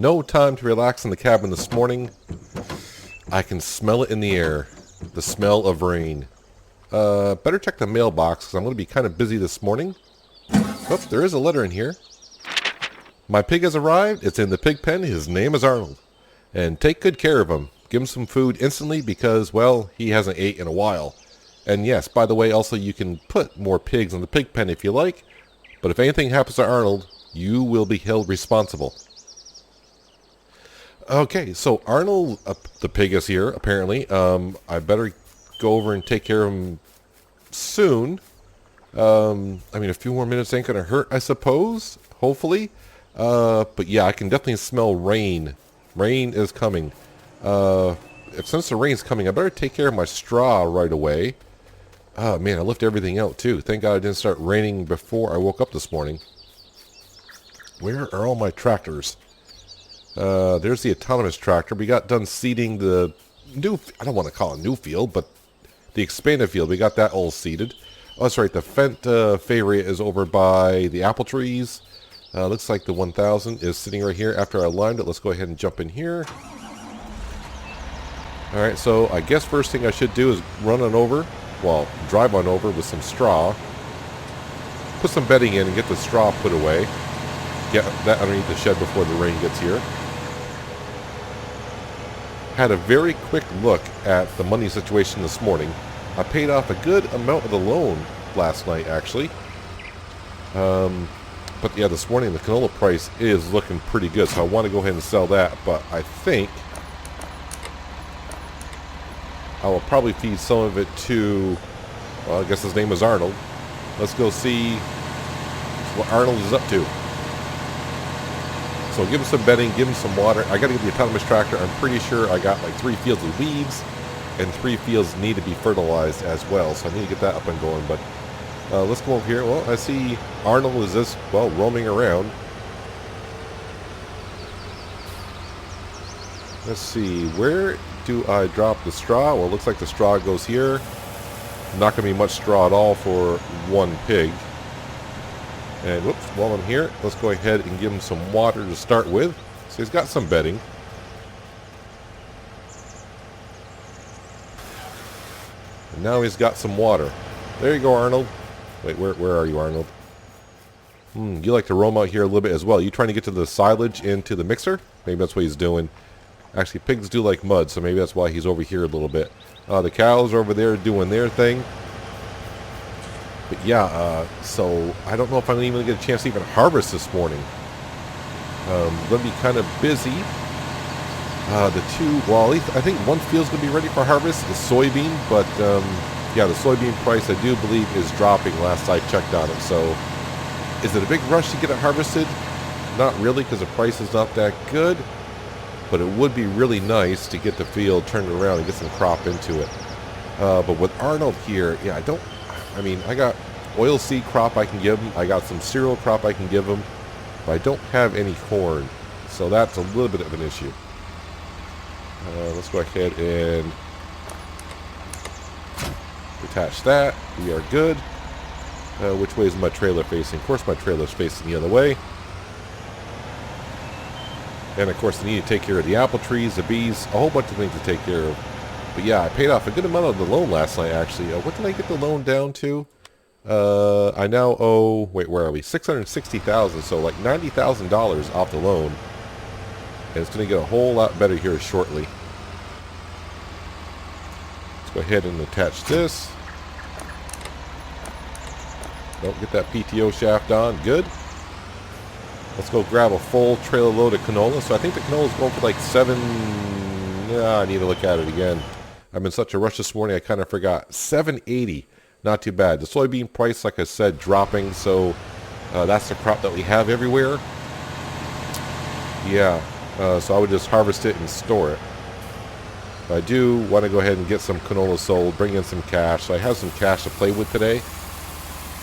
No time to relax in the cabin this morning. I can smell it in the air. The smell of rain. Better check the mailbox because I'm going to be kind of busy this morning. Oh, there is a letter in here. My pig has arrived. It's in the pig pen. His name is Arnold. And take good care of him. Give him some food instantly because, well, he hasn't ate in a while. And yes, by the way, also you can put more pigs in the pig pen if you like. But if anything happens to Arnold, you will be held responsible. Okay, so Arnold, the pig is here, apparently. I better go over and take care of him soon. A few more minutes ain't going to hurt, I suppose. Hopefully. But yeah, I can definitely smell rain. Rain is coming. Since the rain's coming, I better take care of my straw right away. Oh, man, I left everything out, too. Thank God it didn't start raining before I woke up this morning. Where are all my tractors? There's the autonomous tractor. We got done seeding the new, I don't want to call it new field, but the expanded field. We got that all seeded. Oh, that's right. The Fent favorite is over by the apple trees. Looks like the 1000 is sitting right here after I aligned it. Let's go ahead and jump in here. Alright, so I guess first thing I should do is drive on over with some straw. Put some bedding in and get the straw put away. Get that underneath the shed before the rain gets here. Had a very quick look at the money situation this morning. I paid off a good amount of the loan last night, actually. But yeah, this morning the canola price is looking pretty good, so I want to go ahead and sell that. But I think I will probably feed some of it to, well, I guess his name is Arnold. Let's go see what Arnold is up to. So give him some bedding, give him some water. I got to get the autonomous tractor. I'm pretty sure I got like 3 fields of weeds, and 3 fields need to be fertilized as well. So I need to get that up and going. But let's go over here. Well, I see Arnold is just, well, roaming around. Let's see, where do I drop the straw? Well, it looks like the straw goes here. Not going to be much straw at all for 1 pig. And whoops, while I'm here, let's go ahead and give him some water to start with. So he's got some bedding. And now he's got some water. There you go, Arnold. Wait, where are you, Arnold? You like to roam out here a little bit as well. You trying to get to the silage into the mixer? Maybe that's what he's doing. Actually, pigs do like mud, so maybe that's why he's over here a little bit. The cows are over there doing their thing. But yeah, so I don't know if I'm even going to get a chance to even harvest this morning. Going to be kind of busy. At least I think 1 field's going to be ready for harvest, the soybean. But yeah, the soybean price I do believe is dropping last I checked on it. So is it a big rush to get it harvested? Not really, because the price is not that good. But it would be really nice to get the field turned around and get some crop into it. But with Arnold here, yeah, I got oilseed crop I can give him. I got some cereal crop I can give him. But I don't have any corn. So that's a little bit of an issue. Let's go ahead and detach that. We are good. Which way is my trailer facing? Of course my trailer's facing the other way. And of course I need to take care of the apple trees, the bees, a whole bunch of things to take care of. But yeah, I paid off a good amount of the loan last night actually. What did I get the loan down to? I now owe, where are we? $660,000, so like $90,000 off the loan. And it's going to get a whole lot better here shortly. Let's go ahead and attach this. Don't get that PTO shaft on. Good. Let's go grab a full trailer load of canola. So I think the canola is going for like 7... I need to look at it again. I'm in such a rush this morning, I kind of forgot. $7.80. Not too bad. The soybean price, like I said, dropping. So that's the crop that we have everywhere. Yeah. So I would just harvest it and store it. But I do want to go ahead and get some canola sold, bring in some cash. So I have some cash to play with today.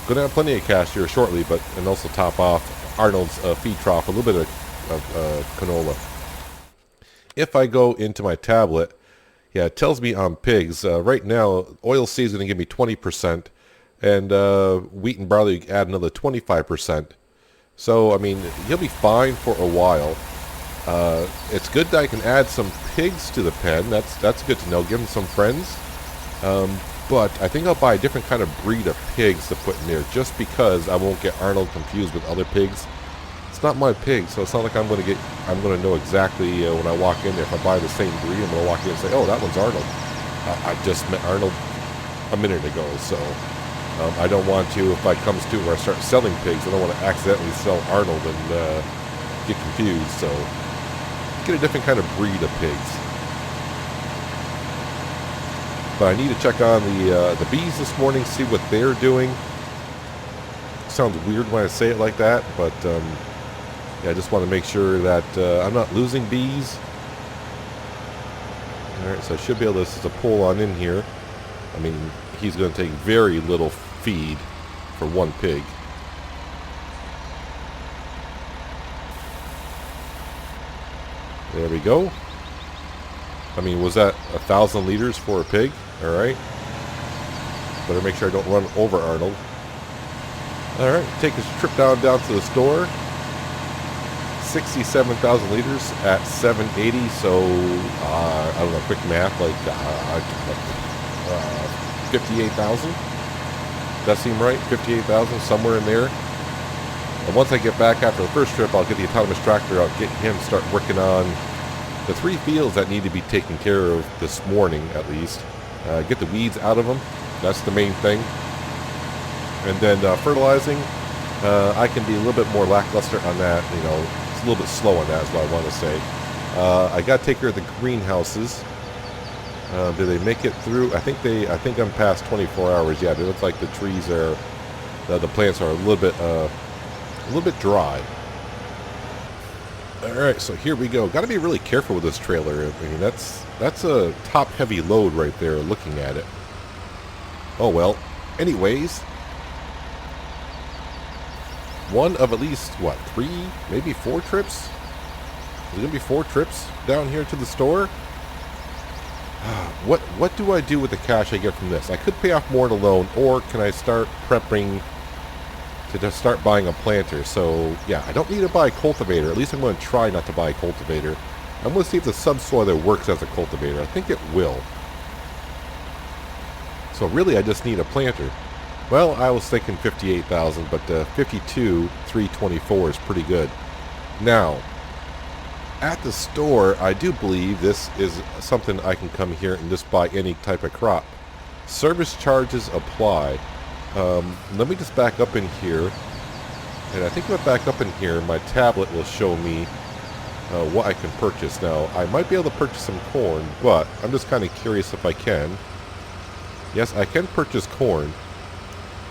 Going to have plenty of cash here shortly, and also top off Arnold's feed trough, a little bit of canola. If I go into my tablet, yeah, it tells me on pigs. Right now, oilseed is going to give me 20%, and wheat and barley add another 25%. So, I mean, you'll be fine for a while. It's good that I can add some pigs to the pen. That's good to know. Give them some friends. But I think I'll buy a different kind of breed of pigs to put in there, just because I won't get Arnold confused with other pigs. It's not my pig, so it's not like I'm going to know exactly when I walk in there. If I buy the same breed, I'm going to walk in and say, oh, that one's Arnold. I just met Arnold a minute ago, so I don't want to, if I comes to where I start selling pigs, I don't want to accidentally sell Arnold and get confused, so get a different kind of breed of pigs. But I need to check on the bees this morning, see what they're doing. Sounds weird when I say it like that, but yeah, I just want to make sure that I'm not losing bees. Alright, so I should be able to pull on in here. I mean, he's going to take very little feed for one pig. There we go. I mean, was that 1,000 liters for a pig? Alright. Better make sure I don't run over Arnold. Alright, take this trip down to the store. 67,000 liters at 780, so I don't know, quick math, like 58,000. That seem right? 58,000, somewhere in there. And once I get back after the first trip, I'll get the autonomous tractor out, get him start working on the 3 fields that need to be taken care of this morning, at least. Get the weeds out of them. That's the main thing. And then fertilizing, I can be a little bit more lackluster on that. You know, it's a little bit slow on that, is what I want to say. I got to take care of the greenhouses. Do they make it through? I think I'm past 24 hours. Yeah, they look like the trees are, the plants are a little bit dry. All right, so here we go. Got to be really careful with this trailer. I mean, that's a top-heavy load right there. Looking at it. Oh well. Anyways, one of at least what, 3, maybe 4 trips? There's gonna be 4 trips down here to the store. What do I do with the cash I get from this? I could pay off more in a loan, or can I start prepping to just start buying a planter? So yeah, I don't need to buy a cultivator. At least I'm going to try not to buy a cultivator. I'm going to see if the subsoil there works as a cultivator. I think it will. So really I just need a planter. Well, I was thinking 58,000, but 52,324 is pretty good. Now, at the store, I do believe this is something I can come here and just buy any type of crop. Service charges apply. Let me just back up in here. And I think if I back up in here, my tablet will show me what I can purchase. Now, I might be able to purchase some corn, but I'm just kind of curious if I can. Yes, I can purchase corn.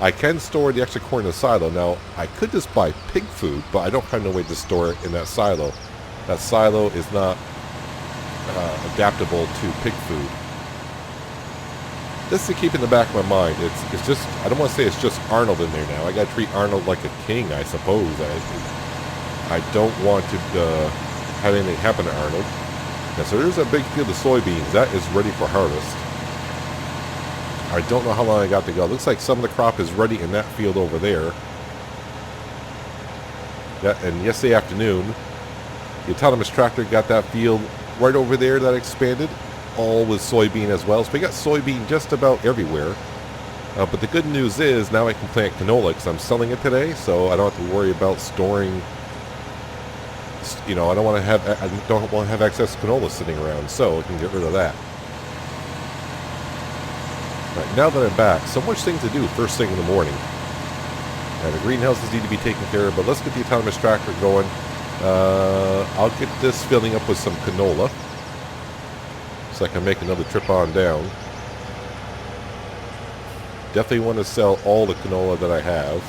I can store the extra corn in the silo. Now, I could just buy pig food, but I don't have no way to store it in that silo. That silo is not adaptable to pig food. Just to keep in the back of my mind, it's just, I don't want to say it's just Arnold in there now. I got to treat Arnold like a king, I suppose. I don't want to have anything happen to Arnold. And so there's a big field of soybeans. That is ready for harvest. I don't know how long I got to go. Looks like some of the crop is ready in that field over there. Yeah, and yesterday afternoon, the autonomous tractor got that field right over there that expanded, all with soybean as well. So we got soybean just about everywhere. But the good news is now I can plant canola because I'm selling it today, so I don't have to worry about storing. You know, I don't want to have excess canola sitting around, so I can get rid of that. Right, now that I'm back, so much things to do first thing in the morning. And the greenhouses need to be taken care of, but let's get the autonomous tractor going. I'll get this filling up with some canola, so I can make another trip on down. Definitely want to sell all the canola that I have.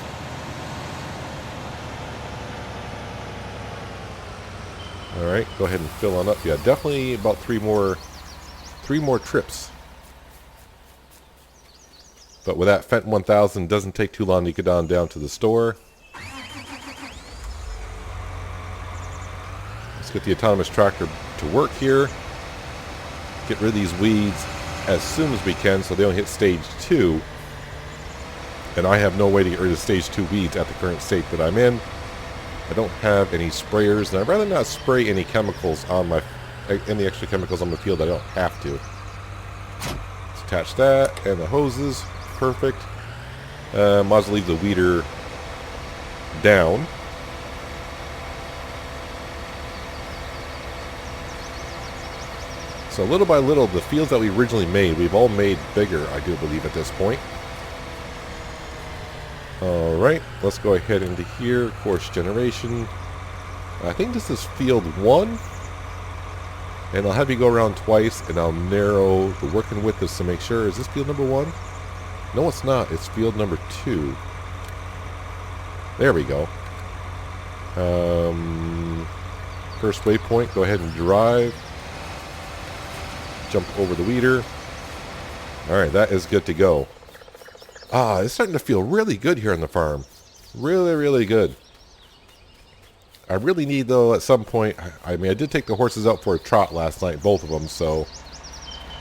Alright, go ahead and fill on up. Yeah, definitely about three more trips. But with that Fenton 1000, it doesn't take too long to get on down to the store. Let's get the autonomous tractor to work here. Get rid of these weeds as soon as we can so they don't hit stage 2. And I have no way to get rid of stage 2 weeds at the current state that I'm in. I don't have any sprayers, and I'd rather not spray any chemicals on any extra chemicals on the field. I don't have to. Let's attach that and the hoses. Perfect. Might as well leave the weeder down. So little by little, the fields that we originally made, we've all made bigger, I do believe, at this point. Alright, let's go ahead into here. Course generation. I think this is field 1. And I'll have you go around twice, and I'll narrow the working width to make sure. Is this field number 1? No, it's not. It's field number 2. There we go. First waypoint, go ahead and drive. Jump over the weeder. Alright, that is good to go. It's starting to feel really good here on the farm. Really, really good. I really need, though, at some point... I mean, I did take the horses out for a trot last night, both of them, so...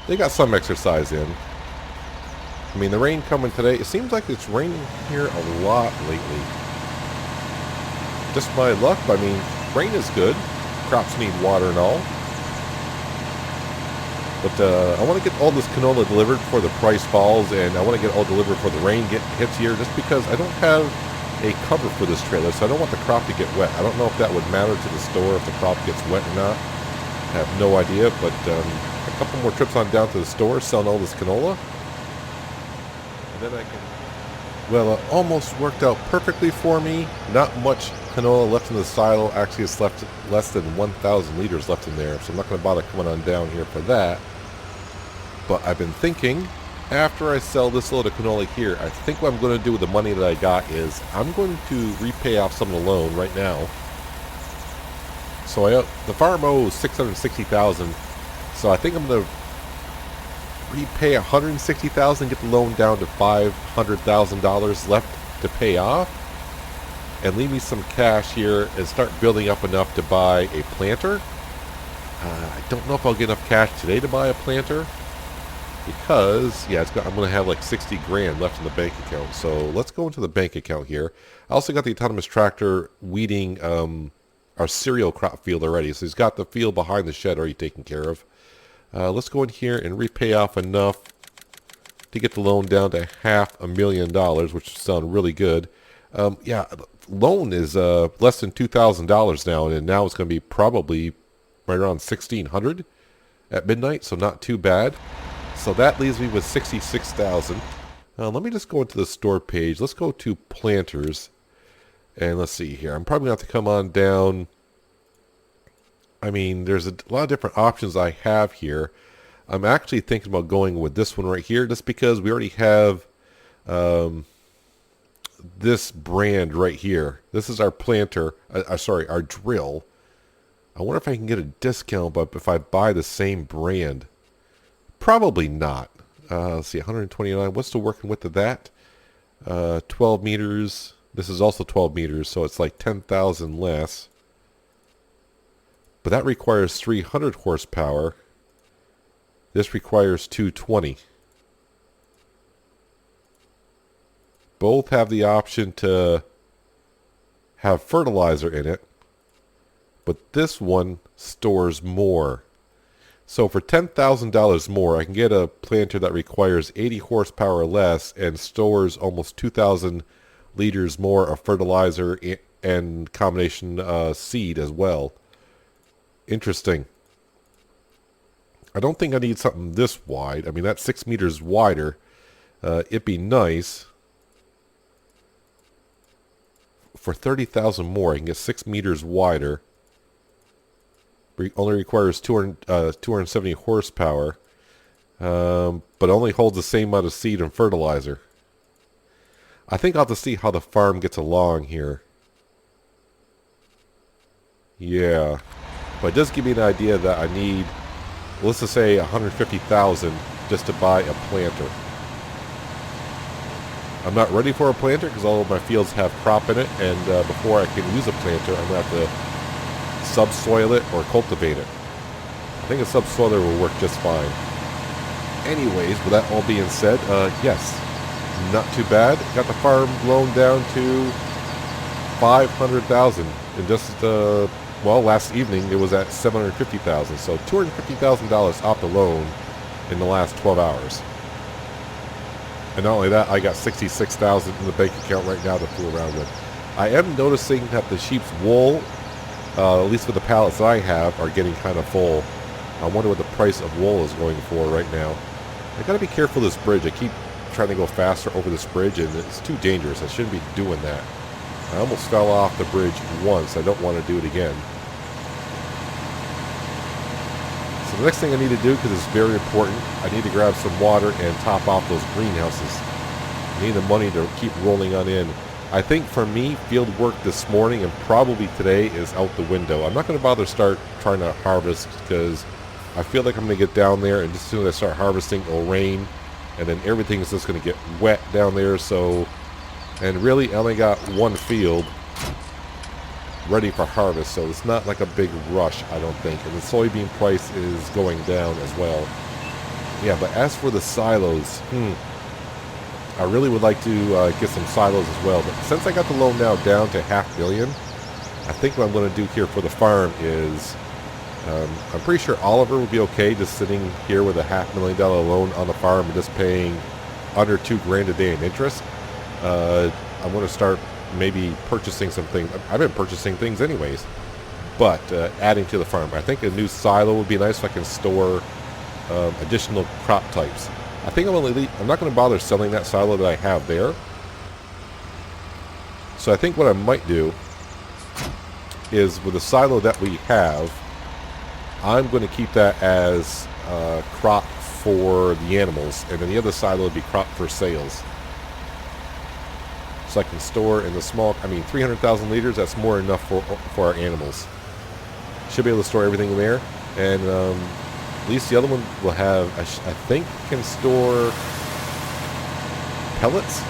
they got some exercise in. I mean, the rain coming today... it seems like it's raining here a lot lately. Just my luck. I mean, rain is good. Crops need water and all. But I want to get all this canola delivered before the price falls, and I want to get it all delivered before the rain hits here, just because I don't have a cover for this trailer, so I don't want the crop to get wet. I don't know if that would matter to the store if the crop gets wet or not. I have no idea, but a couple more trips on down to the store, selling all this canola. And then I can... well, it almost worked out perfectly for me. Not much canola left in the silo. Actually, it's left less than 1,000 liters left in there, so I'm not going to bother coming on down here for that. But I've been thinking, after I sell this load of canola here, I think what I'm going to do with the money that I got is I'm going to repay off some of the loan right now. So the farm owes $660,000. So I think I'm going to repay $160,000, get the loan down to $500,000 left to pay off, and leave me some cash here and start building up enough to buy a planter. I don't know if I'll get enough cash today to buy a planter, because I'm going to have like 60 grand left in the bank account. So let's go into the bank account here. I also got the autonomous tractor weeding our cereal crop field already. So he's got the field behind the shed already taken care of. Let's go in here and repay off enough to get the loan down to $500,000, which sounds really good. Loan is less than $2,000 now, and now it's going to be probably right around $1,600 at midnight, so not too bad. So that leaves me with $66,000. Let me just go into the store page. Let's go to planters. And let's see here. I'm probably going to have to come on down. I mean, there's a lot of different options I have here. I'm actually thinking about going with this one right here, just because we already have this brand right here. This is our planter. Our drill. I wonder if I can get a discount, but if I buy the same brand. Probably not. Let's see, 129. What's the working width of that? 12 meters. This is also 12 meters, so it's like 10,000 less. But that requires 300 horsepower. This requires 220. Both have the option to have fertilizer in it, but this one stores more. So for $10,000 more, I can get a planter that requires 80 horsepower less and stores almost 2,000 liters more of fertilizer and combination seed as well. Interesting. I don't think I need something this wide. I mean, that's 6 meters wider. It'd be nice. For 30,000 more, I can get 6 meters wider. Only requires 270 horsepower, but only holds the same amount of seed and fertilizer. I think I'll have to see how the farm gets along here. Yeah, but it does give me an idea that I need, let's just say, 150,000 just to buy a planter. I'm not ready for a planter because all of my fields have crop in it, and before I can use a planter, I'm going to have to subsoil it or cultivate it. I think a subsoiler will work just fine. Anyways, with that all being said, yes, not too bad. Got the farm loan down to $500,000. And just, well, last evening it was at $750,000. So $250,000 off the loan in the last 12 hours. And not only that, I got $66,000 in the bank account right now to fool around with. I am noticing that the sheep's wool, at least for the pallets that I have, are getting kind of full. I wonder what the price of wool is going for right now. I gotta be careful of this bridge. I keep trying to go faster over this bridge, and it's too dangerous. I shouldn't be doing that. I almost fell off the bridge once. I don't want to do it again. So the next thing I need to do, because it's very important, I need to grab some water and top off those greenhouses. I need the money to keep rolling on in. I think for me, field work this morning and probably today is out the window. I'm not going to bother start trying to harvest because I feel like I'm going to get down there and just as soon as I start harvesting, it'll rain. And then everything is just going to get wet down there. So, and really I only got one field ready for harvest. So it's not like a big rush, I don't think. And the soybean price is going down as well. Yeah, but as for the silos, I really would like to get some silos as well. But since I got the loan now down to $500,000, I think what I'm going to do here for the farm is, I'm pretty sure Oliver would be okay just sitting here with a $500,000 loan on the farm and just paying under $2,000 a day in interest. I'm going to start maybe purchasing some things. I've been purchasing things anyways, but adding to the farm. I think a new silo would be nice so I can store additional crop types. I think I'm not going to bother selling that silo that I have there. So I think what I might do is with the silo that we have, I'm going to keep that as crop for the animals, and then the other silo would be crop for sales. So I can store in the small, 300,000 liters, that's more than enough for our animals. Should be able to store everything in there, and at least the other one will have, I think, can store pellets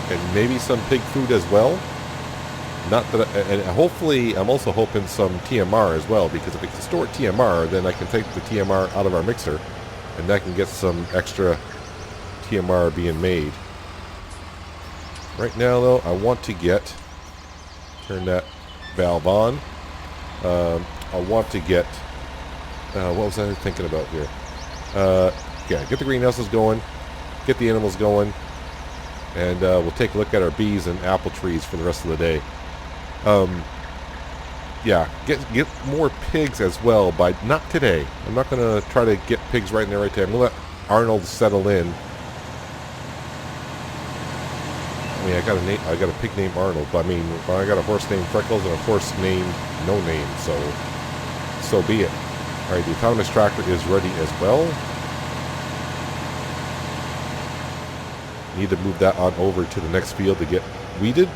and maybe some pig food as well. Not that, and hopefully, I'm also hoping some TMR as well, because if it can store TMR, then I can take the TMR out of our mixer, and that can get some extra TMR being made. Right now, though, I want to turn that valve on. I want to get, what was I thinking about here? Yeah, get the greenhouses going, get the animals going, and we'll take a look at our bees and apple trees for the rest of the day. Yeah, get more pigs as well, by not today. I'm not going to try to get pigs right in there right there. I'm going to let Arnold settle in. I got a pig named Arnold, but I got a horse named Freckles and a horse named No Name, so be it. Alright, the autonomous tractor is ready as well. Need to move that on over to the next field to get weeded.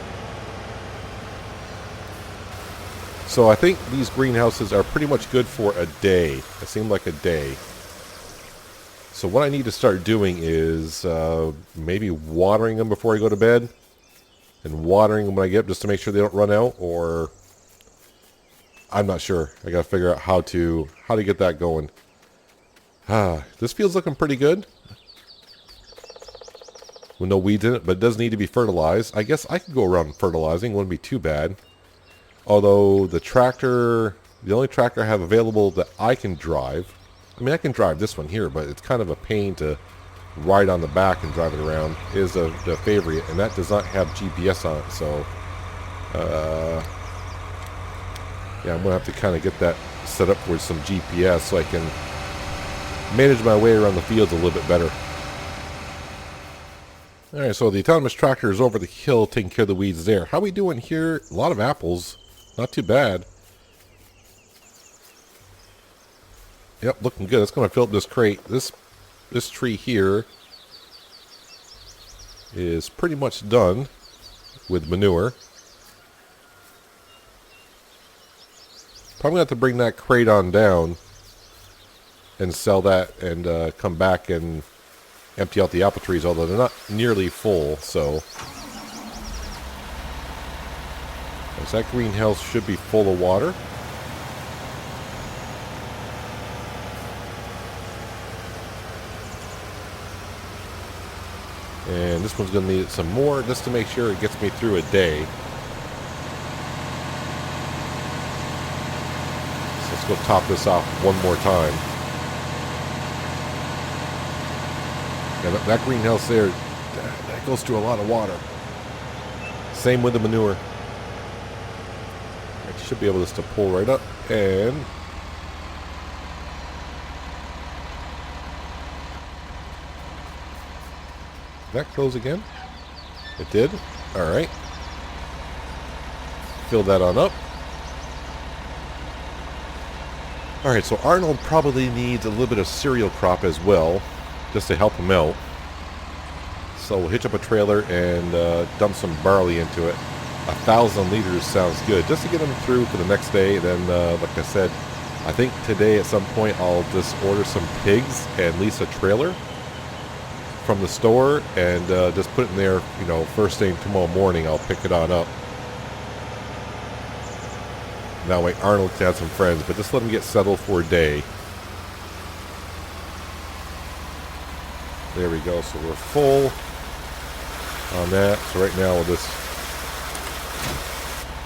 So I think these greenhouses are pretty much good for a day. It seemed like a day. So what I need to start doing is maybe watering them before I go to bed, and watering them when I get up just to make sure they don't run out, or I'm not sure. I got to figure out how to get that going. This field's looking pretty good with no weeds in it, but it does need to be fertilized. I guess I could go around fertilizing. Wouldn't be too bad. Although the only tractor I have available that I can drive, I can drive this one here, but it's kind of a pain to ride on the back and drive it around, is the favorite, and that does not have GPS on it, so yeah, I'm going to have to kind of get that set up with some GPS so I can manage my way around the fields a little bit better. Alright, so the autonomous tractor is over the hill taking care of the weeds there. How we doing here? A lot of apples. Not too bad. Yep, looking good. That's going to fill up this crate. This tree here is pretty much done with manure. Probably going to have to bring that crate on down and sell that and come back and empty out the apple trees, although they're not nearly full, so that greenhouse should be full of water. And this one's going to need some more just to make sure it gets me through a day. go top this off one more time. Yeah, that greenhouse there, that goes through a lot of water. Same with the manure. I should be able just to pull right up and... Did that close again? It did? Alright. Fill that on up. Alright, so Arnold probably needs a little bit of cereal crop as well, just to help him out. So we'll hitch up a trailer and dump some barley into it. 1,000 liters sounds good, just to get him through for the next day. Then, like I said, I think today at some point I'll just order some pigs and lease a trailer from the store and just put it in there, you know, first thing tomorrow morning I'll pick it on up. That way Arnold can have some friends, but just let him get settled for a day. There we go, so we're full on that. So right now we'll just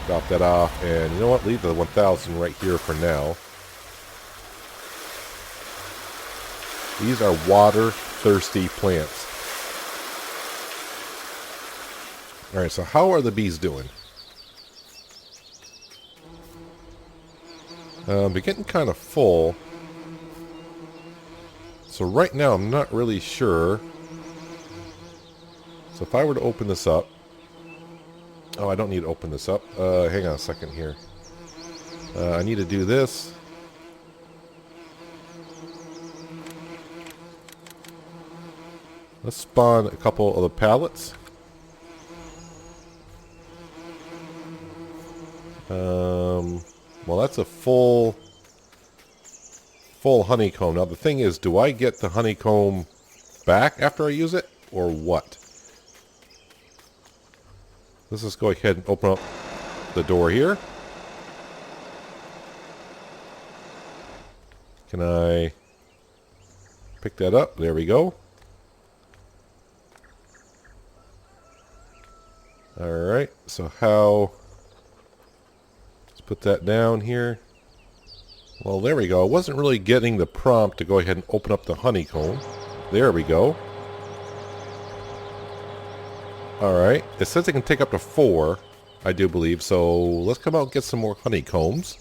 drop that off, and you know what, leave the 1,000 right here for now. These are water thirsty plants. Alright, so how are the bees doing? They're getting kind of full. So right now I'm not really sure. So if I were to open this up... Oh, I don't need to open this up. Hang on a second here. I need to do this. Let's spawn a couple of the pallets. Well, that's a full honeycomb. Now the thing is, do I get the honeycomb back after I use it, or what? Let's just go ahead and open up the door here. Can I pick that up? There we go. Alright, so how... Let's put that down here. Well, there we go. I wasn't really getting the prompt to go ahead and open up the honeycomb. There we go. Alright, it says it can take up to 4, I do believe, so let's come out and get some more honeycombs.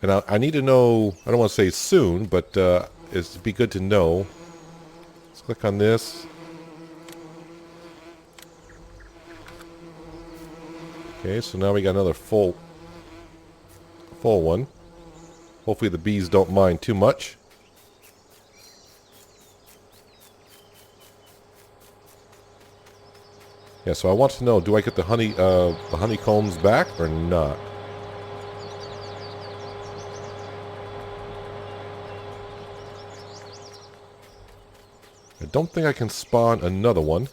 And I need to know, I don't want to say soon, but it'd be good to know. Let's click on this. Okay, so now we got another full one. Hopefully the bees don't mind too much. Yeah, so I want to know, do I get the honeycombs back or not? I don't think I can spawn another one.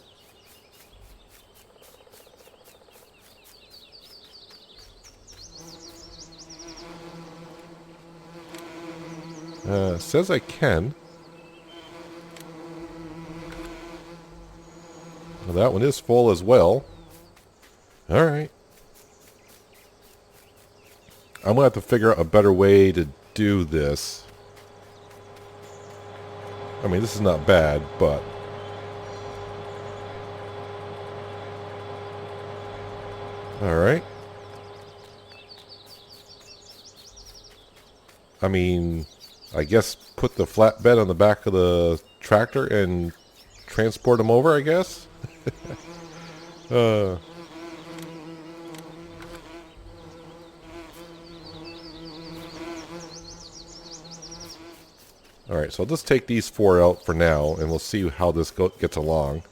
Says I can. Well, that one is full as well. Alright. I'm going to have to figure out a better way to do this. I mean, this is not bad, but... Alright. I mean, I guess put the flatbed on the back of the tractor and transport them over, I guess? Alright, so I'll just take these 4 out for now, and we'll see how this gets along.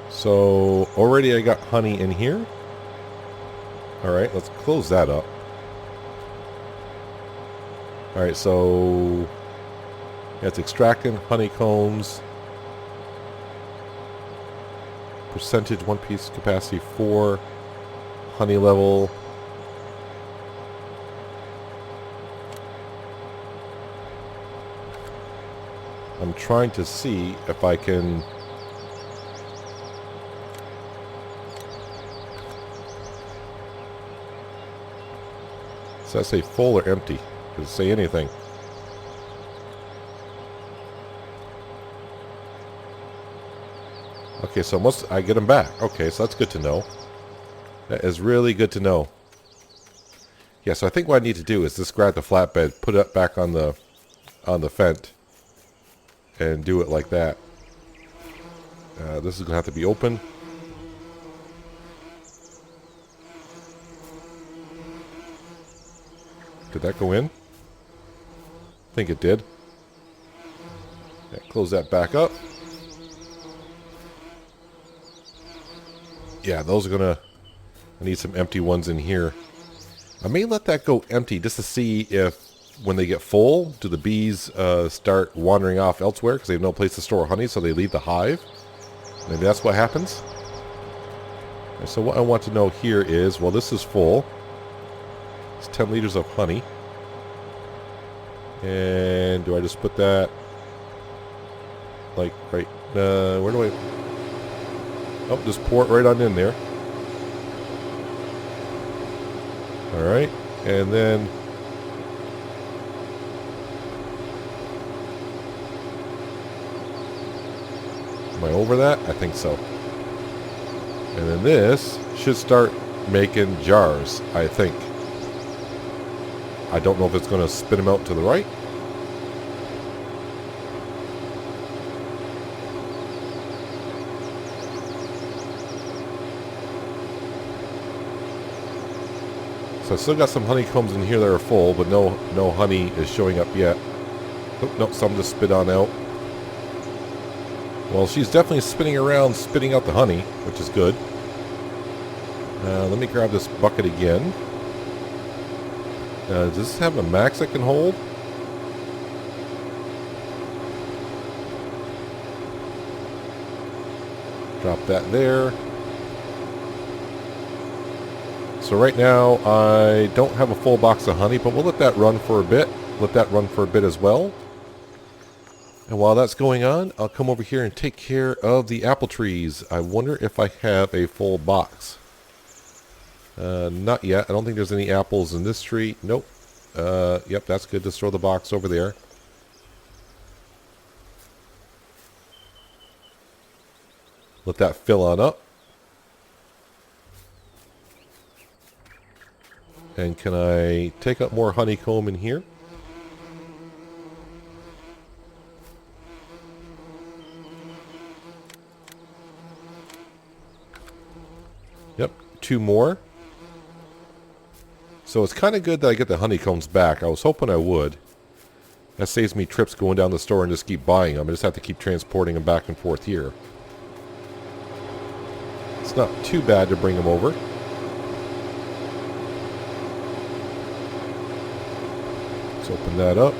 So, already I got honey in here. Alright, let's close that up. Alright, so... yeah, it's extracting honeycombs. Percentage, 1 piece capacity 4. Honey level. I'm trying to see if I can... Does that say full or empty? Does it say anything? Okay, so once I get them back. Okay, so that's good to know. That is really good to know. Yeah, so I think what I need to do is just grab the flatbed, put it back on the fent, and do it like that. This is going to have to be open. Did that go in? I think it did. Yeah, close that back up. Yeah, those are gonna... I need some empty ones in here. I may let that go empty just to see if, when they get full, do the bees start wandering off elsewhere because they have no place to store honey, so they leave the hive. Maybe that's what happens. And so what I want to know here is, well, this is full. It's 10 liters of honey. And do I just put that, like, right, where do I... Oh, just pour it right on in there. Alright, and then... Am I over that? I think so. And then this should start making jars, I think. I don't know if it's going to spit them out to the right. So I still got some honeycombs in here that are full, but no honey is showing up yet. Oh, no, some just spit on out. Well, she's definitely spinning around, spitting out the honey, which is good. Let me grab this bucket again. Does this have a max I can hold? Drop that there. So right now, I don't have a full box of honey, but we'll let that run for a bit. Let that run for a bit as well. And while that's going on, I'll come over here and take care of the apple trees. I wonder if I have a full box. Not yet. I don't think there's any apples in this tree. Nope. Yep, that's good. Just throw the box over there. Let that fill on up. And can I take up more honeycomb in here? Yep, 2 more. So it's kind of good that I get the honeycombs back. I was hoping I would. That saves me trips going down the store and just keep buying them. I just have to keep transporting them back and forth here. It's not too bad to bring them over. Let's open that up.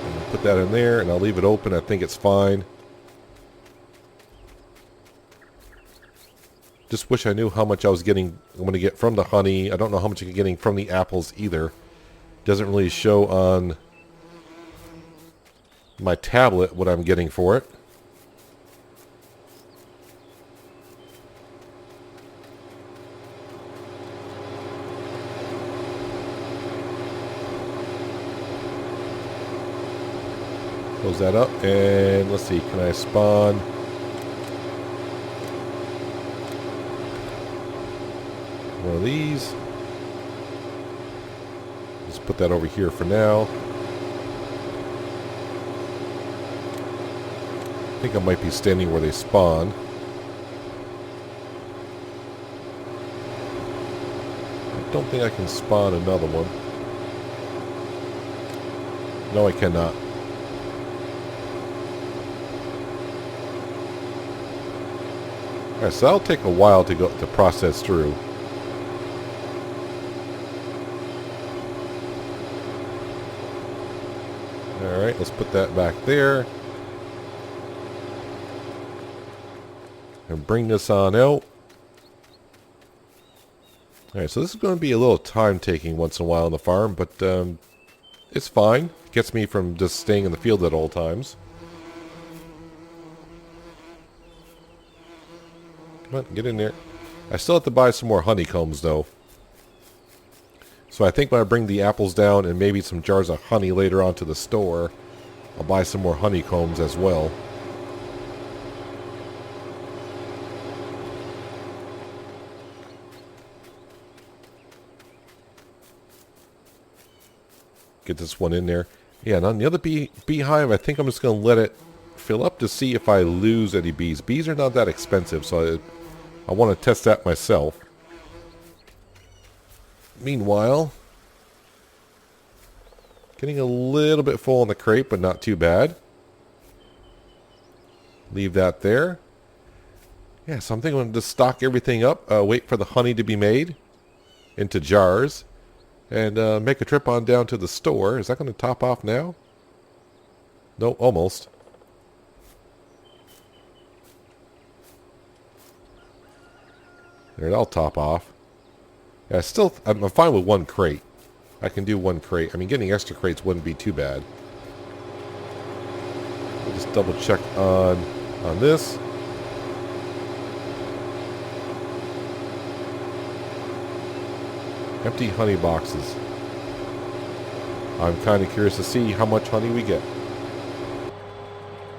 And put that in there, and I'll leave it open. I think it's fine. Just wish I knew how much I'm going to get from the honey. I don't know how much I'm getting from the apples either. Doesn't really show on my tablet what I'm getting for it. Close that up, and let's see, can I spawn? One of these. Let's put that over here for now. I think I might be standing where they spawn. I don't think I can spawn another one. No, I cannot. Alright, so that'll take a while to process through. Alright, let's put that back there. And bring this on out. Alright, so this is going to be a little time taking once in a while on the farm, but it's fine. It gets me from just staying in the field at all times. Come on, get in there. I still have to buy some more honeycombs, though. So I think when I bring the apples down and maybe some jars of honey later on to the store, I'll buy some more honeycombs as well. Get this one in there. Yeah, and on the other beehive, I think I'm just going to let it fill up to see if I lose any bees. Bees are not that expensive, so I want to test that myself. Meanwhile, getting a little bit full in the crate, but not too bad. Leave that there. Yeah, so I'm thinking I'm going to just stock everything up, wait for the honey to be made into jars, and make a trip on down to the store. Is that going to top off now? No, almost. There, that'll top off. Yeah, I'm fine with one crate. I can do one crate. I mean, getting extra crates wouldn't be too bad. We'll just double check on this. Empty honey boxes. I'm kind of curious to see how much honey we get.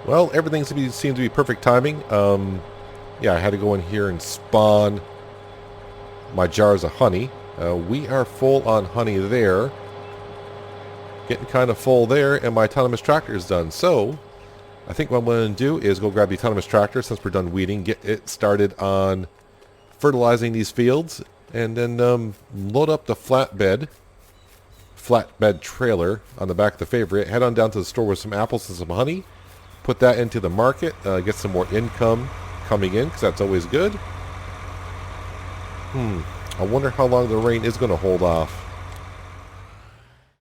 Well, everything seems to be perfect timing. Yeah, I had to go in here and spawn my jars of honey. We are full on honey there. Getting kind of full there, and my autonomous tractor is done. So, I think what I'm going to do is go grab the autonomous tractor since we're done weeding, get it started on fertilizing these fields, and then load up the flatbed trailer on the back of the favorite, head on down to the store with some apples and some honey, put that into the market, get some more income coming in, because that's always good. I wonder how long the rain is going to hold off.